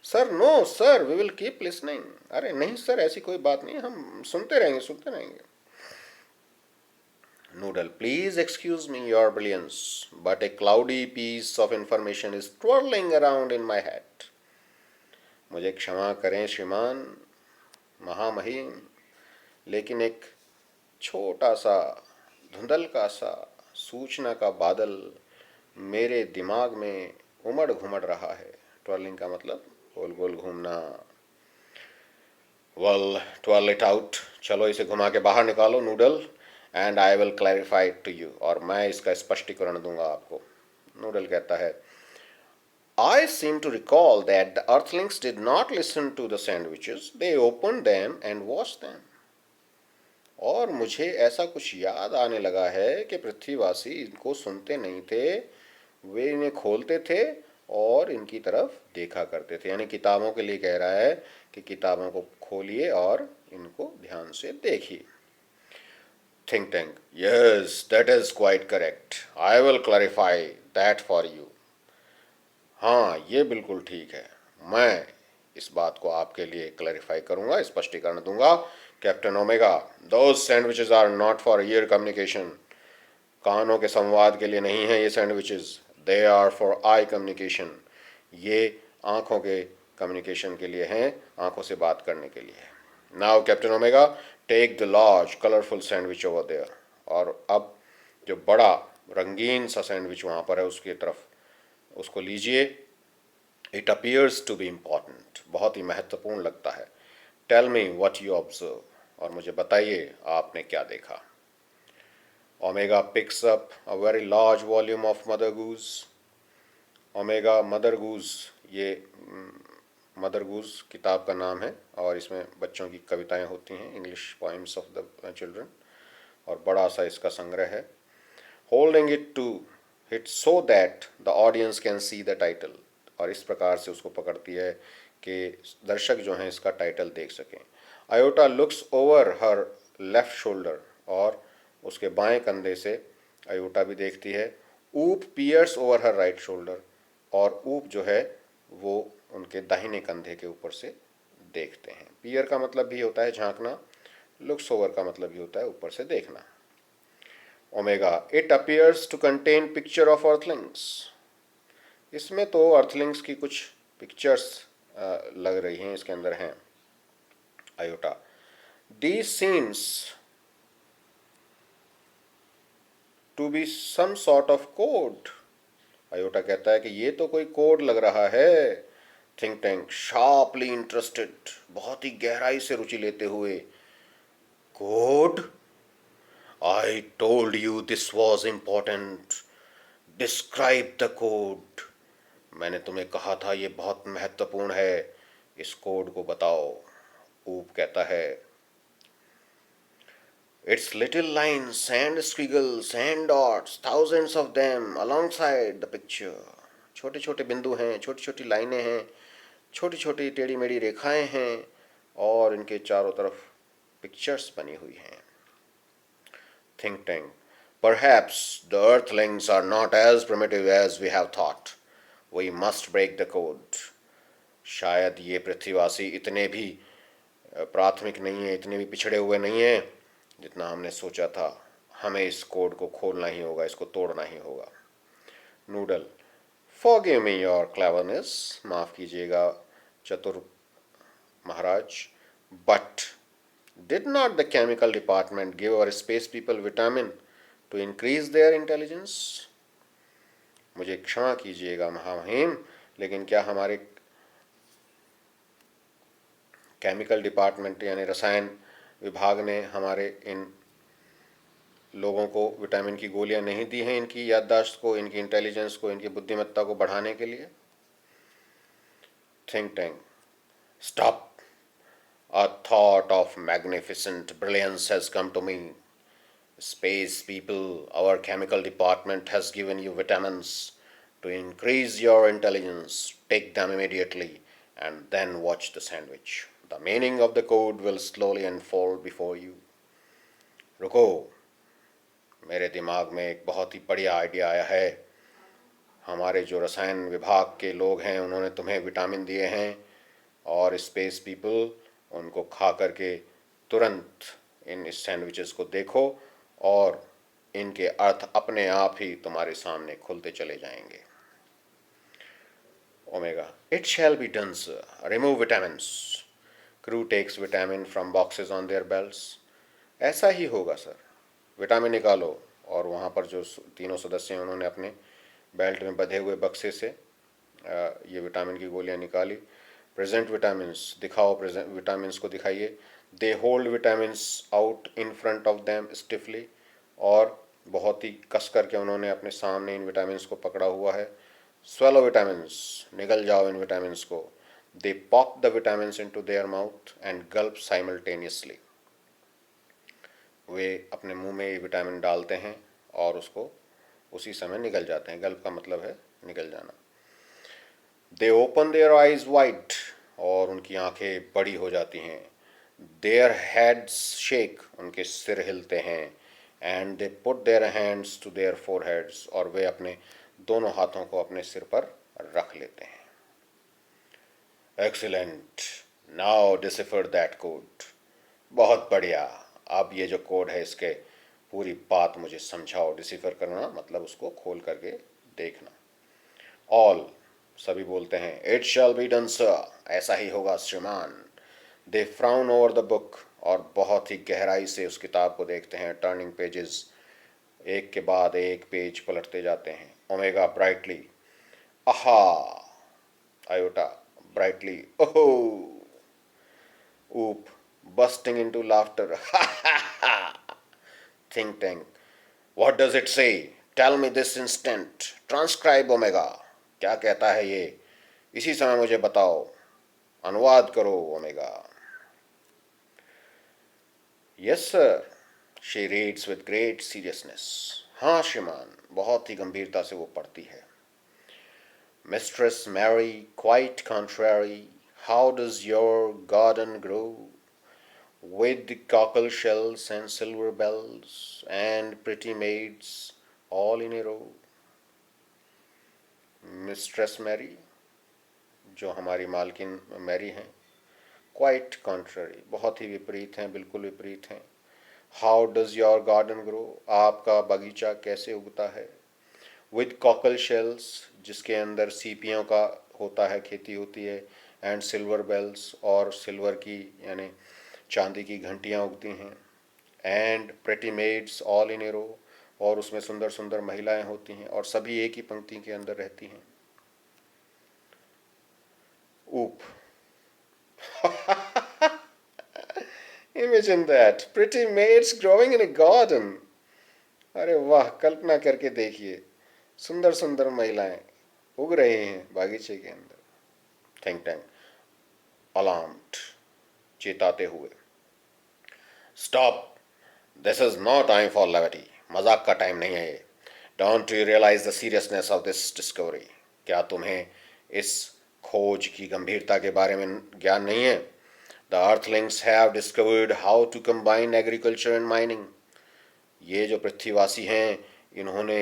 sir no sir, we will keep listening. अरे नहीं सर, ऐसी कोई बात नहीं, हम सुनते रहेंगे, सुनते रहेंगे। Noodle, please excuse me your brilliance, but a cloudy piece of information is twirling around in my head. मुझे क्षमा करें श्रीमान महामहिम, लेकिन एक छोटा सा धुंधल का सा सूचना का बादल मेरे दिमाग में उमड़ घुमड़ रहा है। ट्वर्लिंग का मतलब गोल गोल घूमना। वेल, ट्वर्ल इट आउट, चलो इसे घुमा के बाहर निकालो Noodle, and I will clarify to you, और मैं इसका स्पष्टीकरण दूंगा आपको। नूडल कहता है, I seem to recall that the earthlings did not listen to the sandwiches, they opened them and washed them. और मुझे ऐसा कुछ याद आने लगा है कि पृथ्वीवासी इनको सुनते नहीं थे, वे इन्हें खोलते थे और इनकी तरफ देखा करते थे। यानी किताबों के लिए कह रहा है कि किताबों को खोलिए और इनको ध्यान से देखिए। Think tank, yes that is quite correct, I will clarify that for you. हाँ, ये बिल्कुल ठीक है, मैं इस बात को आपके लिए क्लैरिफाई करूंगा, स्पष्टीकरण दूंगा। Captain Omega, those sandwiches are not for ear communication, कानों के संवाद के लिए नहीं है ये sandwiches, they are for eye communication, ये आंखों के कम्युनिकेशन के लिए हैं, आंखों से बात करने के लिए। Now captain Omega, take the large colourful sandwich over there, और अब जो बड़ा रंगीन सा सैंडविच वहाँ पर है उसकी तरफ उसको लीजिए। It appears to be important, बहुत ही महत्वपूर्ण लगता है। Tell me what you observe, और मुझे बताइए आपने क्या देखा। Omega picks up a very large volume of Mother Goose. Omega Mother Goose, ये मदर गूज किताब का नाम है और इसमें बच्चों की कविताएं होती हैं, English poems of the children, और बड़ा सा इसका संग्रह है। Holding it to hit so that the audience can see the title, और इस प्रकार से उसको पकड़ती है कि दर्शक जो हैं इसका टाइटल देख सकें। Iota looks over her left shoulder, और उसके बाएं कंधे से आयोटा भी देखती है। Oop peers over her right shoulder, और ऊप जो है वो उनके दाहिने कंधे के ऊपर से देखते हैं। पियर का मतलब भी होता है झांकना, लुक्स ओवर का मतलब भी होता है ऊपर से देखना। Omega, it appears to contain picture of earthlings, इसमें तो अर्थलिंग्स की कुछ पिक्चर्स लग रही हैं, इसके अंदर हैं। Iota, these seems to be some sort of code. Iota कहता है कि ये तो कोई कोड लग रहा है। थिंक टैंक, शार्पली इंटरेस्टेड, बहुत ही गहराई से रुचि लेते हुए, code? I told you this was important. Describe the code. मैंने तुम्हें कहा था ये बहुत महत्वपूर्ण है, इस कोड को बताओ। ऊप कहता है, Its little lines and squiggles and dots, thousands of them alongside the picture. छोटे छोटे बिंदु हैं, छोटी छोटी लाइनें हैं, छोटी छोटी टेढ़ी मेढ़ी रेखाएं हैं और इनके चारों तरफ पिक्चर्स बनी हुई हैं. Think tank. Perhaps the earthlings are not as primitive as we have thought. We must break the code. शायद ये पृथ्वीवासी इतने भी प्राथमिक नहीं है, इतने भी पिछड़े हुए नहीं हैं जितना हमने सोचा था. हमें इस कोड को खोलना ही होगा, इसको तोड़ना ही होगा. Noodle. Forgive me your cleverness. माफ कीजिएगा चतुर महाराज. But did not the chemical department give our space people vitamin to increase their intelligence? मुझे क्षमा कीजिएगा महामहिम, लेकिन क्या हमारे केमिकल डिपार्टमेंट यानी रसायन विभाग ने हमारे इन लोगों को विटामिन की गोलियां नहीं दी हैं इनकी याददाश्त को, इनकी इंटेलिजेंस को, इनकी बुद्धिमत्ता को बढ़ाने के लिए? Think tank. Stop. A thought of magnificent brilliance has come to me. Space people, our chemical department has given you vitamins to increase your intelligence. Take them immediately and then watch the sandwich. The meaning of the code will slowly unfold before you. रुको, मेरे दिमाग में एक बहुत ही बढ़िया idea आया है. हमारे जो रसायन विभाग के लोग हैं उन्होंने तुम्हें विटामिन दिए हैं और स्पेस पीपल उनको खा करके तुरंत इन सैंडविचेस को देखो और इनके अर्थ अपने आप ही तुम्हारे सामने खुलते चले जाएंगे. Omega. It shall be done, sir. Remove vitamins. Crew takes vitamin from boxes on their belts. ऐसा ही होगा सर. विटामिन निकालो. और वहाँ पर जो तीनों सदस्य हैं उन्होंने अपने बेल्ट में बंधे हुए बक्से से ये विटामिन की गोलियाँ निकाली. Present vitamins. दिखाओ प्रेजेंट विटामिन्स को दिखाइए. They hold vitamins out in front of them stiffly. और बहुत ही कस करके उन्होंने अपने सामने इन विटामिन्स को पकड़ा हुआ है. Swallow vitamins. निगल जाओ इन विटामिन्स को. They pop the vitamins into their mouth and gulp simultaneously. वे अपने मुंह में ये विटामिन डालते हैं और उसको उसी समय निगल जाते हैं. गल्प का मतलब है निगल जाना. They open their eyes wide. और उनकी आंखें बड़ी हो जाती हैं. Their heads shake. उनके सिर हिलते हैं. And they put their hands to their foreheads. और वे अपने दोनों हाथों को अपने सिर पर रख लेते हैं. Excellent. Now decipher that code. बहुत बढ़िया. अब ये जो कोड है इसके पूरी बात मुझे समझाओ. डिसिफर करना मतलब उसको खोल करके देखना. ऑल. सभी बोलते हैं it shall be done sir. ऐसा ही होगा श्रीमान. दे फ्राउन ओवर द बुक. और बहुत ही गहराई से उस किताब को देखते हैं. Turning pages. एक के बाद एक पेज पलटते जाते हैं. Omega brightly. Aha. Iota brightly. Oho. Oop. Bursting into laughter. Think tank. What does it say? Tell me this instant. Transcribe Omega. क्या कहता है ये? इसी समय मुझे बताओ. अनुवाद करो omega. Yes sir. She reads with great seriousness. हाँ श्रीमान. बहुत ही गंभीरता से वो पढ़ती है. Mistress Mary, quite contrary. How does your garden grow? With cockle shells and silver bells and pretty maids all in a row. Mistress Mary, जो हमारी मालकिन मैरी हैं, क्वाइट कॉन्ट्ररी, बहुत ही विपरीत हैं, बिल्कुल विपरीत हैं. How does your garden grow. आपका बगीचा कैसे उगता है. विद कॉकल शेल्स, जिसके अंदर सीपियों का होता है, खेती होती है. एंड सिल्वर बेल्स, और सिल्वर की यानी चांदी की घंटियाँ उगती हैं. And pretty maids all in a row, और उसमें सुंदर सुंदर महिलाएं होती हैं और सभी एक ही पंक्ति के अंदर रहती हैं. ऊप. Imagine that, pretty maids growing in a garden. अरे वाह, कल्पना करके देखिए, सुंदर सुंदर महिलाएं उग रही हैं बागीचे के अंदर. Think tank. अलार्म्ड. चेताते हुए। Stop, this is not time for levity, मजाक का टाइम नहीं है ये। Don't you realise the seriousness of this discovery, क्या तुम्हें इस खोज की गंभीरता के बारे में ज्ञान नहीं है? The earthlings have discovered how to combine agriculture and mining, ये जो पृथ्वीवासी हैं इन्होंने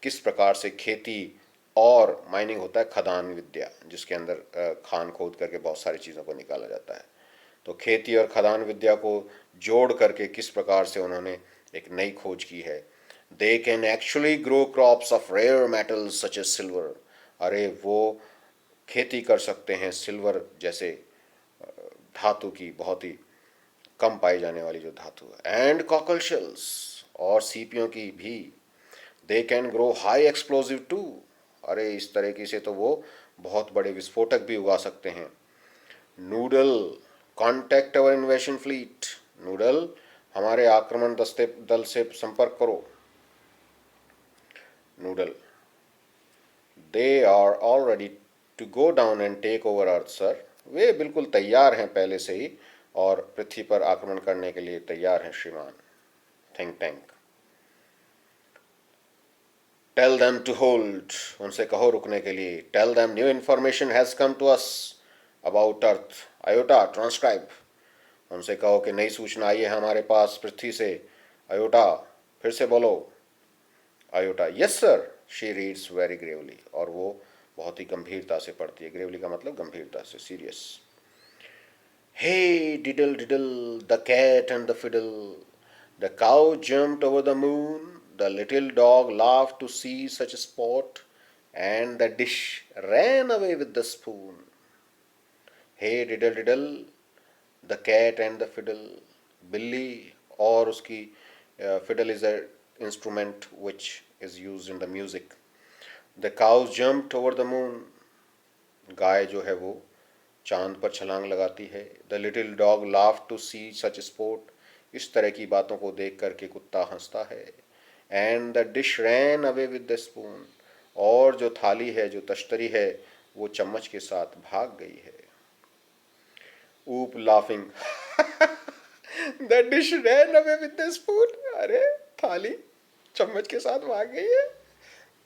किस प्रकार से खेती और माइनिंग होता है खदान विद्या, जिसके अंदर खान खोद करके बहुत सारी चीज़ों को निकाला जाता है, तो खेती और खदान विद्या को जोड़ करके किस प्रकार से उन्होंने एक नई खोज की है। They can actually grow crops of rare metals such as silver, अरे वो खेती कर सकते हैं सिल्वर जैसे धातु की, बहुत ही कम पाई जाने वाली जो धातु है, एंड कॉकल शेल्स, और सीपियों की भी। They can grow high explosive too, अरे इस तरीके से तो वो बहुत बड़े विस्फोटक भी उगा सकते हैं। Noodle, contact our invasion fleet, Noodle हमारे आक्रमण दस्ते दल से संपर्क करो। Noodle, they are all ready to go down and take over Earth sir, वे बिल्कुल तैयार हैं पहले से ही और पृथ्वी पर आक्रमण करने के लिए तैयार हैं श्रीमान। Think tank, tell them to hold, उनसे कहो रुकने के लिए। Tell them new information has come to us about Earth, Iota transcribe, उनसे कहो कि नई सूचना आई है हमारे पास पृथ्वी से। अयोटा, फिर से बोलो। Iota, yes sir, she reads very gravely, और वो बहुत ही गंभीरता से पढ़ती है। ग्रेवली का मतलब गंभीरता से, serious. Hey diddle diddle, the cat and the fiddle, the cow jumped over the moon, the little dog laughed to see such a spot, and the dish ran away with the spoon. Hey diddle diddle, the cat and the fiddle, बिल्ली और उसकी, fiddle is a instrument which is used in the music. The cows jumped over the moon, गाय जो है वो चांद पर छलांग लगाती है। The little dog laughed to see such sport, इस तरह की बातों को देख करके कुत्ता हंसता है। And the dish ran away with the spoon, और जो थाली है, जो तश्तरी है, वो चम्मच के साथ भाग गई है। Oop laughing, the dish ran away with the spoon, अरे थाली चम्मच के साथ भाग गई है।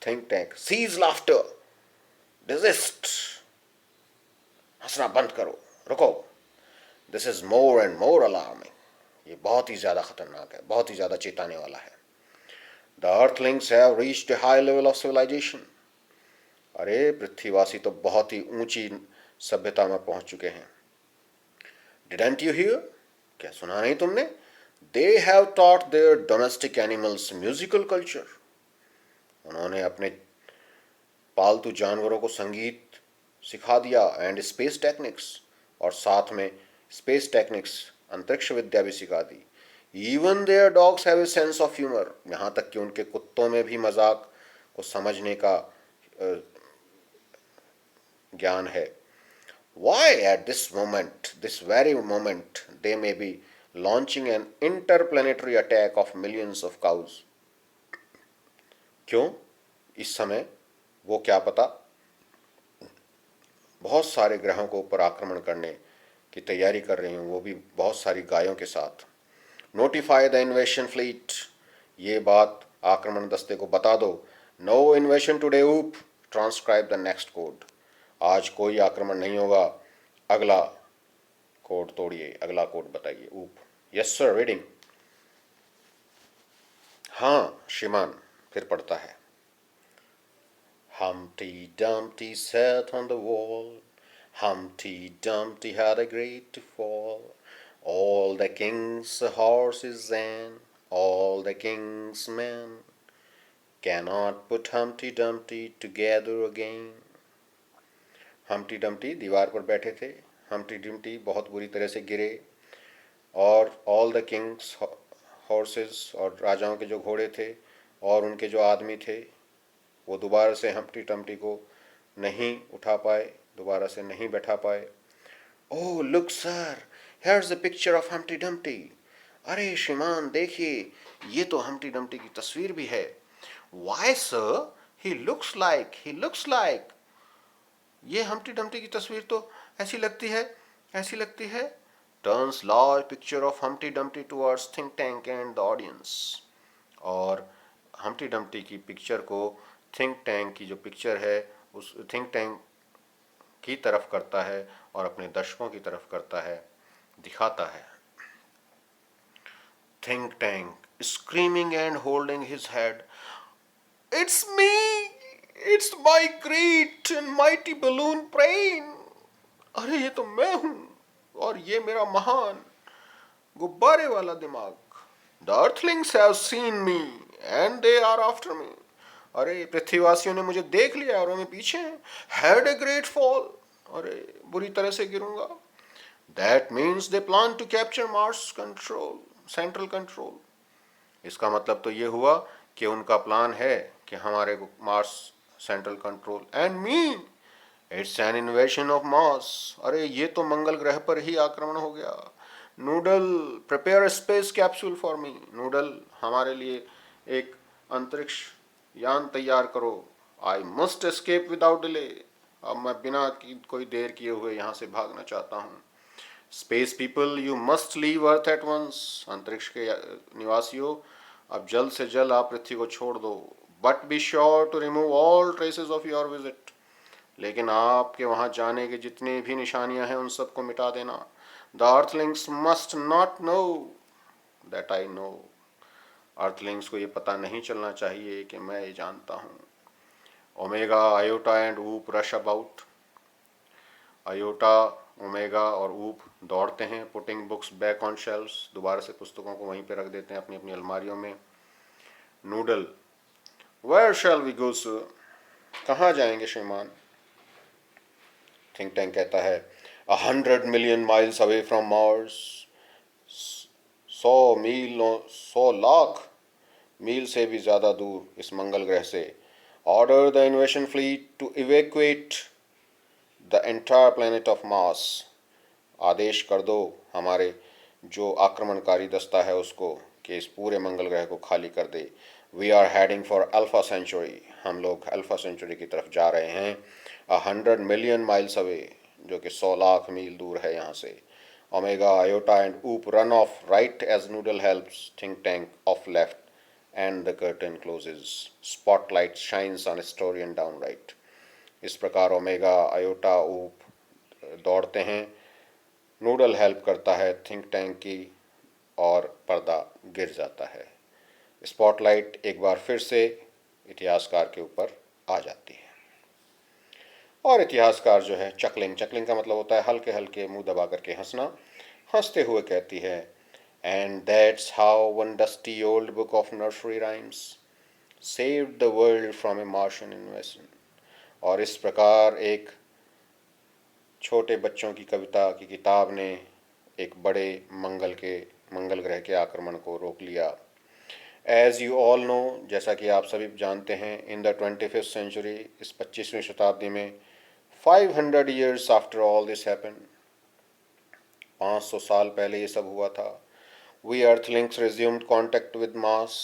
Think tank, cease laughter, desist, हंसना बंद करो, रुको। This is more and more alarming, ये बहुत ही ज्यादा खतरनाक है, बहुत ही ज्यादा चेताने वाला है। The earthlings have reached a high level of civilisation, अरे पृथ्वीवासी तो बहुत ही ऊंची सभ्यता में पहुंच चुके हैं। डिडंट यू हियर, क्या सुना नहीं तुमने? They have taught there domestic animals musical culture, उन्होंने अपने पालतू जानवरों को संगीत सिखा दिया, एंड स्पेस टेक्निक्स, और साथ में स्पेस टेक्निक्स, अंतरिक्ष विद्या भी सिखा दी। Even their dogs have a sense of humour, यहाँ तक कि उनके कुत्तों में भी मजाक को समझने का ज्ञान है। Why at this moment, this very moment, they may be launching an interplanetary attack of millions of cows? क्यों इस समय वो क्या पता बहुत सारे ग्रहों को ऊपर आक्रमण करने की तैयारी कर रही हूँ, वो भी बहुत सारी गायों के साथ। नोटिफाई द इन्वेशन फ्लीट, ये बात आक्रमण दस्ते को बता दो। नो इन्वेशन टुडे ऊप, ट्रांसक्राइब द नेक्स्ट कोड, आज कोई आक्रमण नहीं होगा, अगला कोड तोड़िए, अगला कोड बताइए। ऊप, यस सर, रीडिंग। हाँ श्रीमान, फिर पढ़ता है। Humpty Dumpty sat on the wall, Humpty Dumpty had a great fall. All the king's horses and all the king's men cannot put Humpty Dumpty together again. Humpty Dumpty दीवार पर बैठे थे, Humpty Dumpty बहुत बुरी तरह से गिरे, और ऑल द किंग्स हॉर्सेस, और राजाओं के जो घोड़े थे और उनके जो आदमी थे, वो दोबारा से हम्प्टी डम्प्टी को नहीं उठा पाए, दोबारा से नहीं बैठा पाए। Oh look sir, here is the picture of Humpty Dumpty, अरे श्रीमान देखिए, ये तो हम्प्टी डम्प्टी की तस्वीर भी है। Why sir, he looks like, ये हम्प्टी डम्प्टी की तस्वीर तो ऐसी लगती है, ऐसी लगती है। turns large picture of Humpty Dumpty towards think tank and the audience. और हम्प्टी डम्प्टी की पिक्चर को थिंक टैंक की जो पिक्चर है उस थिंक टैंक की तरफ करता है और अपने दर्शकों की तरफ करता है, दिखाता है. Think tank screaming and holding his head, it's me, it's my great and mighty balloon brain. अरे ये तो मैं हूं और ये मेरा महान गुब्बारे वाला दिमाग. The earthlings have seen me and they are after me. अरे पृथ्वीवासियों ने मुझे देख लिया और मैं पीछे हैं. हैड ए ग्रेट फॉल, अरे बुरी तरह से गिरूंगा. That means they plan to capture Mars control, central control. इसका मतलब तो ये हुआ कि उनका प्लान है कि हमारे Mars central control. And me, it's an इन्वेशन of Mars. अरे ये तो मंगल ग्रह पर ही आक्रमण हो गया. Noodle prepare space capsule for me. Noodle हमारे लिए एक अंतरिक्ष यान तैयार करो. I must escape without delay. अब मैं बिना कोई देर किए हुए यहाँ से भागना चाहता हूँ. Space people you must leave Earth at once. अंतरिक्ष के निवासियों, अब जल्द से जल्द आप पृथ्वी को छोड़ दो. But be sure to remove all traces of your visit. लेकिन आपके वहाँ जाने के जितनी भी निशानियाँ हैं उन सबको मिटा देना. The Earthlings must not know that I know. Earthlings को ये पता नहीं चलना चाहिए कि मैं ये जानता हूँ. ओमेगा, आयोटा एंड ऊप रश अबाउट. आयोटा, ओमेगा और ऊप दौड़ते हैं. Putting books back on shelves. दोबारा से पुस्तकों को वहीं पे रख देते हैं अपनी अपनी अलमारियों में. Noodle, where shall we go sir. कहाँ जाएंगे श्रीमान. थिंक टैंक कहता है 100 million miles away from Mars. 100 lakh मील से भी ज़्यादा दूर इस मंगल ग्रह से. Order the invasion fleet to evacuate the entire planet of Mars. आदेश कर दो हमारे जो आक्रमणकारी दस्ता है उसको कि इस पूरे मंगल ग्रह को खाली कर दे. We are heading for Alpha Centauri. हम लोग अल्फा सेंचुरी की तरफ जा रहे हैं. 100 million miles अवे, जो कि 100 लाख मील दूर है यहाँ से. Omega, Iota and Oop run off right as Noodle helps think tank off left and the curtain closes. Spotlight shines on historian down right. इस प्रकार ओमेगा, आयोटा, ऊप दौड़ते हैं. नूडल हेल्प करता है थिंक टैंक की और पर्दा गिर जाता है. स्पॉटलाइट एक बार फिर से इतिहासकार के ऊपर आ जाती है और इतिहासकार जो है चकलिंग, चकलिंग का मतलब होता है हल्के हल्के मुंह दबा करके हंसना, हंसते हुए कहती है and that's how one dusty old book of nursery rhymes saved the world from A Martian invasion. और इस प्रकार एक छोटे बच्चों की कविता की किताब ने एक बड़े मंगल ग्रह के आक्रमण को रोक लिया. एज यू ऑल नो, जैसा कि आप सभी जानते हैं, इन द 25th सेंचुरी, इस 25वीं शताब्दी में 500 years after all this happened, 500 साल पहले ये सब हुआ था. We earthlings resumed contact with Mars.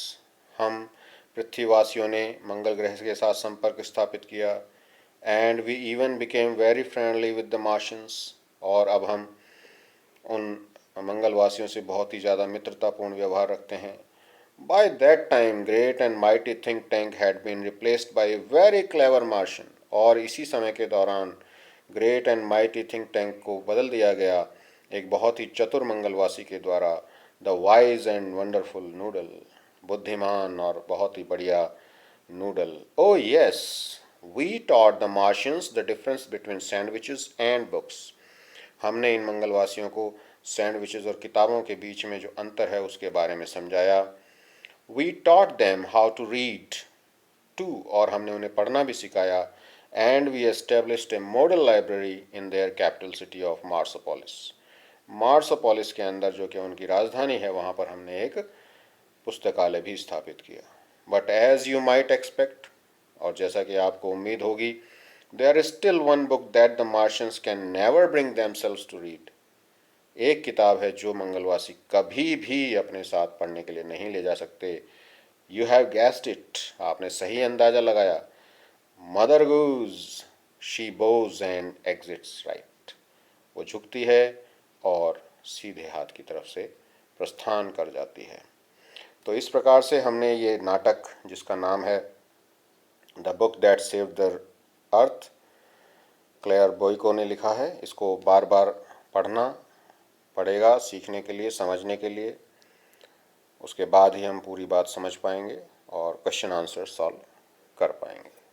हम पृथ्वीवासियों ने मंगल ग्रह के साथ संपर्क स्थापित किया. And we even became very friendly with the Martians. और अब हम उन मंगलवासियों से बहुत ही ज़्यादा मित्रतापूर्ण व्यवहार रखते हैं. By that time, great and mighty think tank had been replaced by a very clever Martian. और इसी समय के दौरान great and mighty think tank को बदल दिया गया एक बहुत ही चतुर मंगलवासी के द्वारा. The wise and wonderful Noodle. बुद्धिमान और बहुत ही बढ़िया Noodle. Oh yes, we taught the Martians the difference between sandwiches and books. हमने इन मंगलवासियों को सैंडविचेस और किताबों के बीच में जो अंतर है उसके बारे में समझाया. We taught them how to read too, और हमने उन्हें पढ़ना भी सिखाया. And we established a model library in their capital city of Marsopolis. मार्सोपोलिस के अंदर, जो कि उनकी राजधानी है, वहाँ पर हमने एक पुस्तकालय भी स्थापित किया. But as you might expect, और जैसा कि आपको उम्मीद होगी, there is still one book that the Martians can never bring themselves to read. एक किताब है जो मंगलवासी कभी भी अपने साथ पढ़ने के लिए नहीं ले जा सकते. You have gassed it. आपने सही अंदाज़ा लगाया. Mother goose she Bhoj and exits right. वो झुकती है और सीधे हाथ की तरफ से प्रस्थान कर जाती है। तो इस प्रकार से हमने ये नाटक, जिसका नाम है the book that saved the Earth, Claire Boiko ने लिखा है, इसको बार बार पढ़ना पड़ेगा सीखने के लिए, समझने के लिए। उसके बाद ही हम पूरी बात समझ पाएंगे और क्वेश्चन आंसर सॉल्व कर पाएंगे।